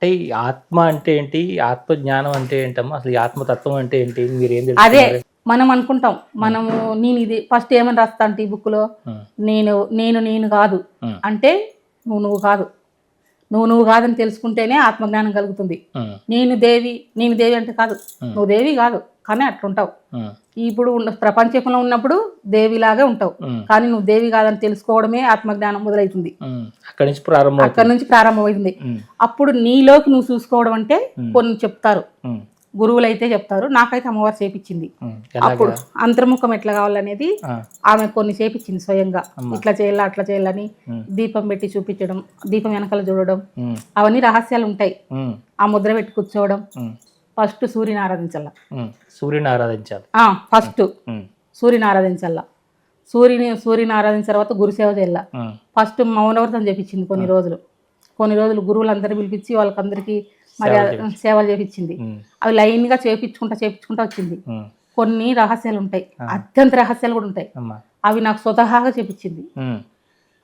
అంటే ఈ ఆత్మ అంటే ఏంటి? ఆత్మ జ్ఞానం అంటే ఏంటమ్మా? అసలు ఈ ఆత్మతత్వం అంటే ఏంటి? మీరేం అదే తెలుసుకున్నారు? మనం అనుకుంటాం. మనము నేను ఇది ఫస్ట్ ఏమని రాస్తా అంటే ఈ బుక్‌లో హ్మ్. నేను కాదు. హ్మ్. అంటే నువ్వు కాదు. నువ్వు కాదని తెలుసుకుంటేనే ఆత్మజ్ఞానం కలుగుతుంది. హ్మ్. నేను దేవి అంటే కాదు. నువ్వు దేవి కాదు. కానీ అట్లుంటావు. హ్మ్. ఇప్పుడు ప్రపంచంలో ఉన్నప్పుడు దేవిలాగే ఉంటావు. హ్మ్. కానీ నువ్వు దేవి కాదని తెలుసుకోవడమే ఆత్మజ్ఞానం మొదలవుతుంది. హ్మ్. అక్కడి నుంచి ప్రారంభం అక్కడి నుంచి ప్రారంభమైంది. హ్మ్. అప్పుడు నీలోకి నువ్వు చూసుకోవడం అంటే హ్మ్. కొన్ని చెప్తారు. హ్మ్. గురువులు అయితే చెప్తారు. నాకైతే అమ్మవారు చేపించింది. హ్మ్. అప్పుడు ఎలాగా? అంతర్ముఖం ఎట్లా కావాలనేది ఆ! ఆమె కొన్ని చేపించింది స్వయంగా. అమ్మ. ఇట్లా చేయాలా అట్లా చేయాలని హ్మ్. దీపం పెట్టి చూపించడం, దీపం వెనకాల చూడడం, హ్మ్. అవన్నీ రహస్యాలు ఉంటాయి. హ్మ్. ఆ ముద్ర పెట్టి కూర్చోవడం, హ్మ్. ఫస్ట్ సూర్యుని ఆరాధించాల. హ్మ్. సూర్యుని ఆరాధించాలి. ఫస్ట్ హ్మ్. సూర్యుని ఆరాధించాల. సూర్యుని ఆరాధించిన తర్వాత గురుసేవ చేయాల. హ్మ్. ఫస్ట్ ఫస్ట్ మౌనవ్రతం చేపించింది కొన్ని రోజులు. కొన్ని రోజులు గురువులందరూ పిలిపించి వాళ్ళకందరికీ మరి సేవలు చేపించింది. హ్మ్. అవి లైన్గా చేపించుకుంటా వచ్చింది. హ్మ్. కొన్ని రహస్యాలు ఉంటాయి. అత్యంత రహస్యాలు కూడా ఉంటాయి. అమ్మ. అవి నాకు స్వతహాగా చేపించింది. హ్మ్.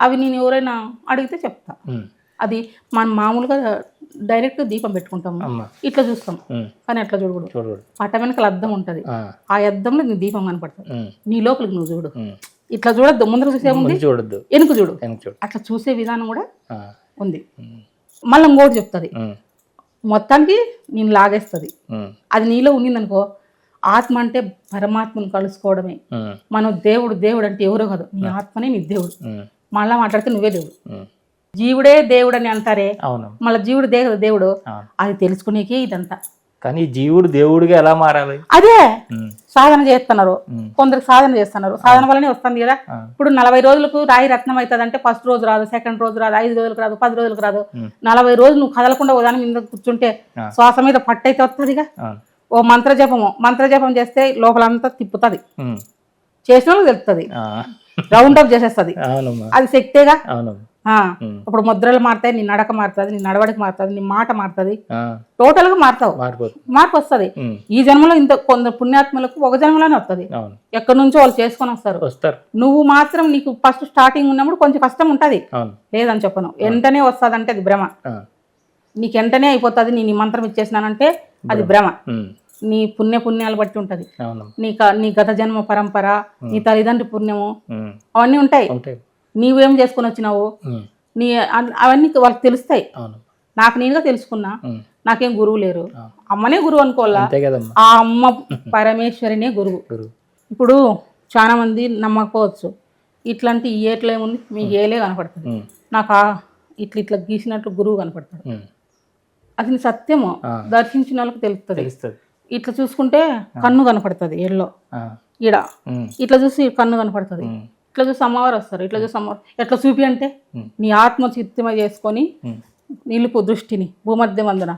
అవి నేను ఎవరైనా అడిగితే చెప్తా. హ్మ్. అది మనం మామూలుగా డైరెక్ట్ దీపం పెట్టుకుంటాము. అమ్మ. ఇట్లా చూస్తాం. హ్మ్. కానీ అట్లా చూడకూడదు. చూడకూడదు. పట వెనకాల అద్దం ఉంటుంది. ఆ! ఆ అద్దంలో నీ దీపం కనపడుతుంది. హ్మ్. నీ లోపలికి నువ్వు చూడు. హ్మ్. ఇట్లా చూడొద్దు. ముందర చూసేముంది, ముందు చూడొద్దు. వెనుక చూడు. వెనక్కి చూడు. అట్లా చూసే విధానం కూడా ఆ! ఉంది. హ్మ్. మళ్ళీ ఇంకోటి చెప్తుంది. హ్మ్. మొత్తానికి నేను లాగేస్తుంది. హ్మ్. అది నీలో ఉండిందనుకో, ఆత్మ అంటే పరమాత్మను కలుసుకోవడమే. హ్మ్. మనం దేవుడు అంటే ఎవరో కాదు, నీ ఆత్మనే నీ దేవుడు. హ్మ్. మళ్ళా మాట్లాడితే నువ్వే దేవుడు. హ్మ్. జీవుడే దేవుడు అని అంటారే, అవును. మళ్ళీ జీవుడు దేవుడు అవును. అది తెలుసుకునేకే ఇదంతా. కానీ జీవుడు దేవుడిగా ఎలా మారాలి? అదే హ్మ్. సాధన చేస్తున్నారు. హ్మ్. కొందరికి సాధన చేస్తున్నారు. సాధన వల్లనే వస్తుంది కదా. ఆ! ఇప్పుడు 40 రోజులకు రాయి రత్నం అవుతుంది అంటే ఫస్ట్ రోజు రాదు, సెకండ్ రోజు రాదు, 5 రోజులకు రాదు, 10 రోజులకు రాదు. 40 రోజులు నువ్వు కదలకుండా ఉదాహరణ మీద కూర్చుంటే ఆ! శ్వాస మీద పట్టయితే వస్తుందిగా. అవును. ఓ మంత్రజపం చేస్తే లోపలంతా తిప్పుతుంది. హ్మ్. చేసిన వాళ్ళకి తెలుస్తుంది. ఆ! రౌండ్ అప్ చేసేస్తుంది. అవునమ్మా. అది శక్తేగా. అవునమ్మా. హ్మ్. ఇప్పుడు ముద్రలు మారుతాయి, నీ నడక మారుతుంది, నీ నడవడిక మారుతుంది, నీ మాట మారుతుంది, ఆ! టోటల్గా మారుతావు. మారిపోతుంది. మార్పు వస్తుంది. హ్మ్. ఈ జన్మలో ఇంత కొందరు పుణ్యాత్మలకు ఒక జన్మలోనే వస్తుంది. అవును. ఎక్కడి నుంచో వాళ్ళు చేసుకొని వస్తారు. వస్తారు. నువ్వు మాత్రం నీకు ఫస్ట్ స్టార్టింగ్ ఉన్నప్పుడు కొంచెం కష్టం ఉంటుంది. అవును. లేదని చెప్పను. వెంటనే వస్తుంది అంటే అది భ్రమ. ఆ! నీకు వెంటనే అయిపోతుంది. నేను ఈ మంత్రం ఇచ్చేసినానంటే అది భ్రమ. హ్మ్. నీ పుణ్యాలు బట్టి ఉంటుంది. అవునమ్మా. నీ గత జన్మ పరంపర, నీ తల్లిదండ్రి పుణ్యము, హ్మ్. అవన్నీ ఉంటాయి. ఉంటాయి. నీవేం చేసుకొని వచ్చినావు, హ్మ్. నీ అవన్నీ వాళ్ళకి తెలుస్తాయి. అవును. నాకు నేనుగా తెలుసుకున్నా. హ్మ్. నాకేం గురువు లేరు. ఆ! అమ్మనే గురువు అనుకోవాలా. అంతే కదమ్మా. ఆ అమ్మ పరమేశ్వరినే గురువు. గురువు. ఇప్పుడు చాలా మంది నమ్మకపోవచ్చు. ఇట్లాంటి ఈ ఏట్లో ఏముంది, మీ ఏలే కనపడుతుంది. హ్మ్. నాకు ఇట్లా గీసినట్లు గురువు కనపడతాడు. హ్మ్. అది సత్యము. ఆ! దర్శించిన వాళ్ళకి తెలుస్తుంది. తెలుస్తది. ఇట్లా చూసుకుంటే కన్ను కనపడుతుంది ఏళ్ళలో. ఆ! ఈడ హ్మ్. ఇట్లా చూసి కన్ను కనపడుతుంది. హ్మ్. ఇట్లా చూసి అమ్మవారు వస్తారు. ఇట్లా చూసి అమ్మవారు ఎట్లా చూపి అంటే హ్మ్. నీ ఆత్మ చిత్తిమ చేసుకొని హ్మ్. నిలుపు దృష్టిని భూమధ్య మందున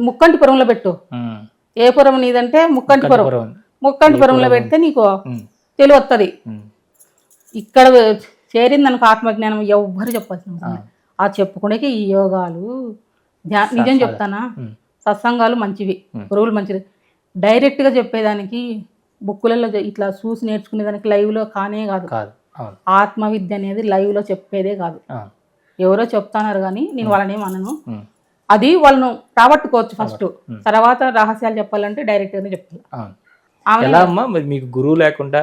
ముక్కంటి పురంలో పెట్టు. హ్మ్. ఏ పురం నీదంటే ముక్కంటిపురం. పురం. ముక్కంటిపురంలో పెడితే నీకు హ్మ్. తెలివి వస్తుంది. హ్మ్. ఇక్కడ చేరిందనుకో ఆత్మజ్ఞానం ఎవ్వరు చెప్పాల్సిన అవసరం ఆ! లేదు. ఆ చెప్పుకునేకి ఈ యోగాలు నిజం చెప్తానా, హ్మ్. సత్సంగాలు మంచివి, గురువులు మంచివి. డైరెక్ట్గా చెప్పేదానికి బుక్కులలో ఇట్లా చూసి నేర్చుకునేదానికి లైవ్లో కానే కాదు. కాదు. అవును. ఆత్మవిద్య అనేది లైవ్లో చెప్పేదే కాదు. ఆ! ఎవరో చెప్తున్నారు కానీ నేను వాళ్ళని ఏమనను. హ్మ్. అది వాళ్ళను రాబట్టుకోవచ్చు ఫస్ట్. హ్మ్. తర్వాత రహస్యాలు చెప్పాలంటే డైరెక్ట్గానే చెప్తాను. అవును. ఆమె ఎలా అమ్మా మరి మీకు గురువు లేకుండా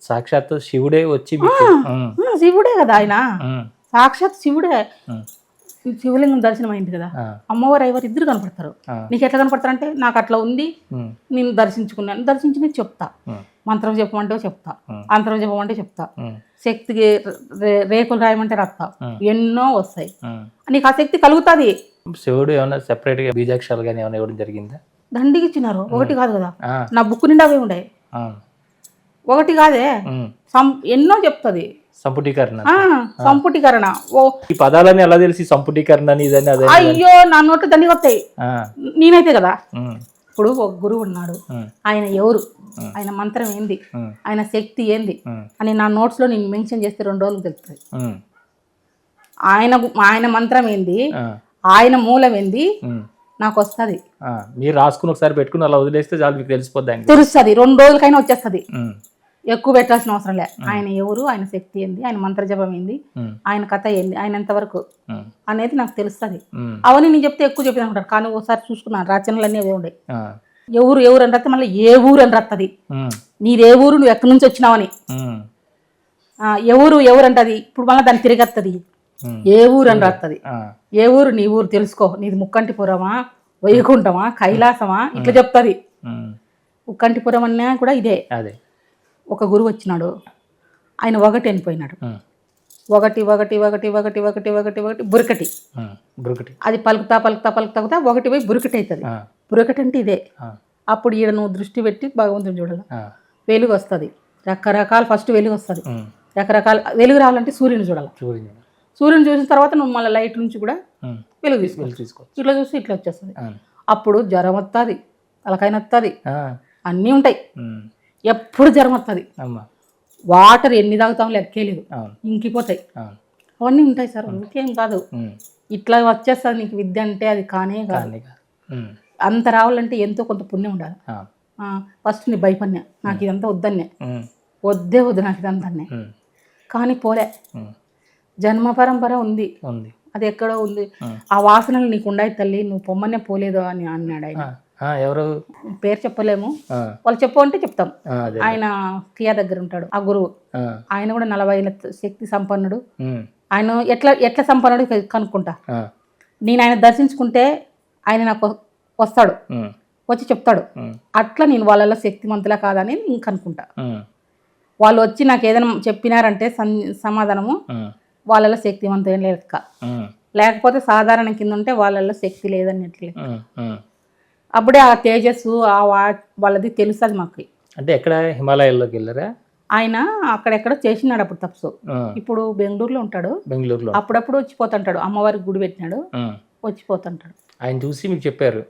సాక్షాత్తు శివుడే వచ్చి మీకు హ్మ్. శివుడే కదా ఆయన. హ్మ్. సాక్షాత్ శివుడే. హ్మ్. శివలింగం దర్శనం అయింది కదా. ఆ! అమ్మవారు అయ్యవారు ఇద్దరు కనపడతారు. ఆ! నీకు ఎట్లా కనపడతారు అంటే నాకు అట్లా ఉంది, హ్మ్. నేను దర్శించుకున్నాను. దర్శించి నీకు చెప్తా. హ్మ్. మంత్రం చెప్పమంటే చెప్తా, హ్మ్. అంతరం చెప్పమంటే చెప్తా, హ్మ్. శక్తికి రేకులు రాయమంటే రాస్తా. ఎన్నో వస్తాయి. హ్మ్. నీకు ఆ శక్తి కలుగుతుంది. శివుడు ఏమన్నా సెపరేట్‌గా బీజాక్షరాలు గాని ఏమన్నా ఇవ్వడం జరిగిందా? దండికి ఇచ్చినారు. ఒకటి కాదు కదా. ఆ! నా బుక్ నిండా అవే ఉండే. ఆ! ఒకటి కాదే, హ్మ్. ఎన్నో చెప్తుంది. సంపుటీకరణ. సంపుటీకరణ. ఓ ఈ పదాలన్నీ ఎలా తెలిసి సంపుటీకరణ అని ఇదని అదని? అయ్యో నా నోట్లు దండిగా వస్తాయి. ఆ! నేనైతే కదా. హ్మ్. ఇప్పుడు ఒక గురువు ఉన్నాడు. హ్మ్. ఆయన ఎవరు, ఆయన మంత్రం ఏంది, హ్మ్. ఆయన శక్తి ఏంది హ్మ్. అని నా నోట్స్లో నేను మెన్షన్ చేస్తే 2 రోజులు తెలుస్తుంది. హ్మ్. ఆయన మంత్రం ఏంది, ఆ! ఆయన మూలం ఏంది హ్మ్. నాకు వస్తుంది. ఆ! మీరు రాసుకుని ఒకసారి పెట్టుకుని అలా వదిలేస్తే చాలు మీకు తెలిసిపోద్ది ఆయనకి. తెలుస్తుంది. 2 రోజులకైనా వచ్చేస్తుంది. హ్మ్. ఎక్కువ పెట్టాల్సిన అవసరం లే. ఆయన ఎవరు, ఆయన శక్తి ఏంది, ఆయన మంత్రజపం ఏంది, ఆయన కథ ఏంది, ఆయన ఎంతవరకు అనేది నాకు తెలుస్తుంది. అవన్నీ నేను చెప్తే ఎక్కువ చెప్పి అనుకుంటారు. కానీ ఒకసారి చూసుకున్నాను రచనలు అన్నీ అవే ఉండే. ఎవరు అని రత్త మళ్ళీ ఏ ఊరు అని రత్తది, నీదే ఊరు, నువ్వు ఎక్కడి నుంచి వచ్చినావని. ఎవరు అంటది, ఇప్పుడు మళ్ళీ దాన్ని తిరిగత్తది. ఏ ఊరు అని రత్తది, ఏ ఊరు, నీ ఊరు తెలుసుకో, నీది ముక్కంటిపురమా, వైకుంఠమా, కైలాసమా, ఇట్లా చెప్తుంది. ముక్కంటిపురం అన్నా కూడా ఇదే. ఒక గురువు వచ్చినాడు, ఆయన ఒకటి అనిపోయినాడు. ఒకటి బురకటి. అది పలుకుతా ఒకటి పోయి బురకటి అవుతుంది. బురకటి అంటే ఇదే. అప్పుడు ఈడ నువ్వు దృష్టి పెట్టి భగవంతుని చూడాలి. వెలుగు వస్తుంది రకరకాల, ఫస్ట్ వెలుగు వస్తుంది రకరకాల. వెలుగు రావాలంటే సూర్యుని చూడాలి. సూర్యుని చూసిన తర్వాత నువ్వు మళ్ళీ లైట్ నుంచి కూడా వెలుగు తీసుకో. ఇట్లా చూసి ఇట్లా వచ్చేస్తుంది. అప్పుడు జ్వరం వస్తుంది, తలకాయ వస్తుంది, అన్నీ ఉంటాయి. ఎప్పుడు జ్వరం వస్తుంది. వాటర్ ఎన్ని తాగుతాం లెక్కేలేదు, ఇంకిపోతాయి. అవన్నీ ఉంటాయి సార్, ఇంకేం కాదు. ఇట్లా వచ్చేస్తుంది నీకు విద్య అంటే అది కానే కాదు. అంత రావాలంటే ఎంతో కొంత పుణ్యం ఉండాలి. ఫస్ట్ నీ భయపడినా, నాకు ఇదంతా వద్దన్నే, వద్దు నాకు ఇదంతా. కానీ పోలే, జన్మ పరంపర ఉంది, అది ఎక్కడో ఉంది. ఆ వాసనలు నీకు ఉండాయి తల్లి, నువ్వు పొమ్మనే పోలేదు అని అన్నాడు ఆయన. ఎవరు పేరు చెప్పలేము, వాళ్ళు చెప్పు అంటే చెప్తాం. ఆయన కియా దగ్గర ఉంటాడు ఆ గురువు. ఆయన కూడా 40 ఏళ్ళ శక్తి సంపన్నుడు. ఆయన ఎట్లా సంపన్నుడు కనుక్కుంటా. నేను ఆయన దర్శించుకుంటే ఆయన నాకు వస్తాడు, వచ్చి చెప్తాడు. అట్లా నేను వాళ్ళలో శక్తిమంతులా కాదని నేను కనుక్కుంటా. వాళ్ళు వచ్చి నాకు ఏదైనా చెప్పినారంటే సమాధానము వాళ్ళలో శక్తివంతం ఏం లెక్క. లేకపోతే సాధారణ కింద ఉంటే వాళ్ళలో శక్తి లేదన్నట్లు. అప్పుడే ఆ తేజస్సు వాళ్ళది తెలుస్తుంది మాకు. అంటే ఎక్కడ హిమాలయాల్లోకి వెళ్ళారా? ఆయన అక్కడెక్కడ చేసినాడు అప్పుడు తపస్సు. ఇప్పుడు బెంగళూరులో ఉంటాడు. బెంగళూరులో అప్పుడప్పుడు వచ్చిపోతుంటాడు. అమ్మవారికి గుడి పెట్టినాడు, వచ్చిపోతుంటాడు. ఆయన చూసి మీకు చెప్పారు?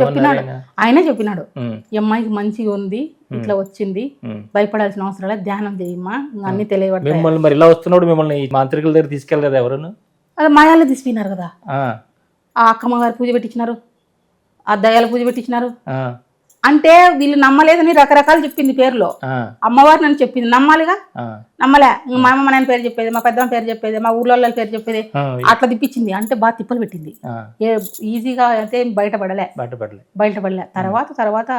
చెప్పినాడు, ఆయనే చెప్పినాడు. ఈ అమ్మాయికి మంచిగా ఉంది, ఇట్లా వచ్చింది, భయపడాల్సిన అవసరం లేదు, ధ్యానం చేయమ్మా, అన్ని తెలియబడతాయి. మిమ్మల్ని మరి ఇలా వస్తున్నాడు, మిమ్మల్ని మాంత్రికుల దగ్గర తీసుకెళ్ళలేదు ఎవరు? అది మాయాలు తీసుకున్నారు కదా. ఆ అక్కమ్మ గారు పూజ పెట్టించినారు, ఆ దయాల పూజ పెట్టించినారు. అంటే వీళ్ళు నమ్మలేదని రకరకాలు చెప్పింది పేరులో. అమ్మవారు నన్ను చెప్పింది, నమ్మాలిగా. నమ్మలే. మా అమ్మ నాయన పేరు చెప్పేది, మా పెద్దమ్మ పేరు చెప్పేది, మా ఊళ్ళో పేరు చెప్పేది, అట్లా తిప్పించింది. అంటే బాగా తిప్పలు పెట్టింది. ఈజీగా అయితే బయటపడలే. తర్వాత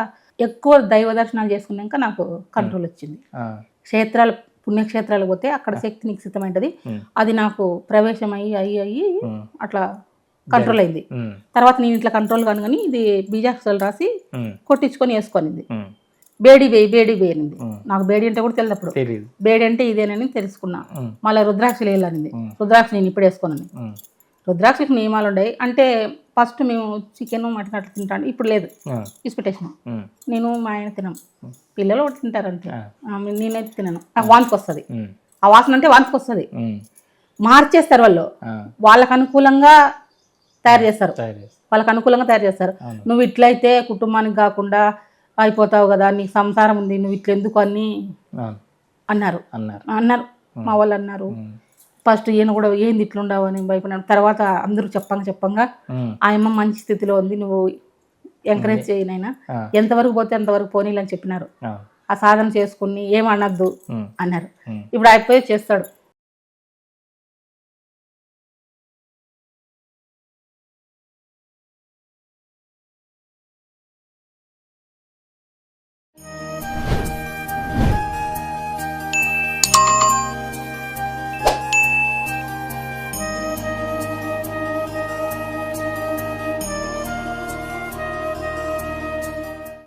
ఎక్కువ దైవ దర్శనాలు చేసుకున్నాక నాకు కంట్రోల్ వచ్చింది. క్షేత్రాలు, పుణ్యక్షేత్రాలు పోతే అక్కడ శక్తి నిక్షితమైనది. అది నాకు ప్రవేశం అయ్యి అట్లా కంట్రోల్ అయింది. తర్వాత నేను ఇట్లా కంట్రోల్ కాను కానీ ఇది బీజాక్షరాలు రాసి కొట్టించుకొని వేసుకొనింది. బేడి అనింది. నాకు బేడి అంటే కూడా తెలియదు అప్పుడు. బేడి అంటే ఇదేనని తెలుసుకున్నా. మళ్ళీ రుద్రాక్షలు వేయాలనింది. రుద్రాక్ష నేను ఇప్పుడు వేసుకోనని. రుద్రాక్షకి నియమాలు ఉన్నాయి. అంటే ఫస్ట్ మేము చికెన్ మటన్ అట్లా తింటాను, ఇప్పుడు లేదు, ఇసిపెట్టేసిన. నేను మా ఆయన తినాం, పిల్లలు ఒకటి తింటారు అంతే, నేనైతే తినను. నాకు వాంతికి వస్తుంది. ఆ వాసన అంటే వాంతికి వస్తుంది. మార్చేస్తారు వాళ్ళు, వాళ్ళకు అనుకూలంగా తయారు చేస్తారు. నువ్వు ఇట్లయితే కుటుంబానికి కాకుండా అయిపోతావు కదా, నీకు సంసారం ఉంది, నువ్వు ఇట్లా ఎందుకు అని అన్నారు. మా వాళ్ళు అన్నారు. ఫస్ట్ ఈయన కూడా ఏంది ఇట్లా ఉండవు అని భయపడినాడు. తర్వాత అందరూ చెప్పంగా ఆయమ్మ మంచి స్థితిలో ఉంది, నువ్వు ఎంకరేజ్ చేయనైనా, ఎంతవరకు పోతే అంతవరకు పోనీలని చెప్పినారు. ఆ సాధన చేసుకుని ఏమనద్దు అన్నారు. ఇప్పుడు అయిపోయి చేస్తాడు.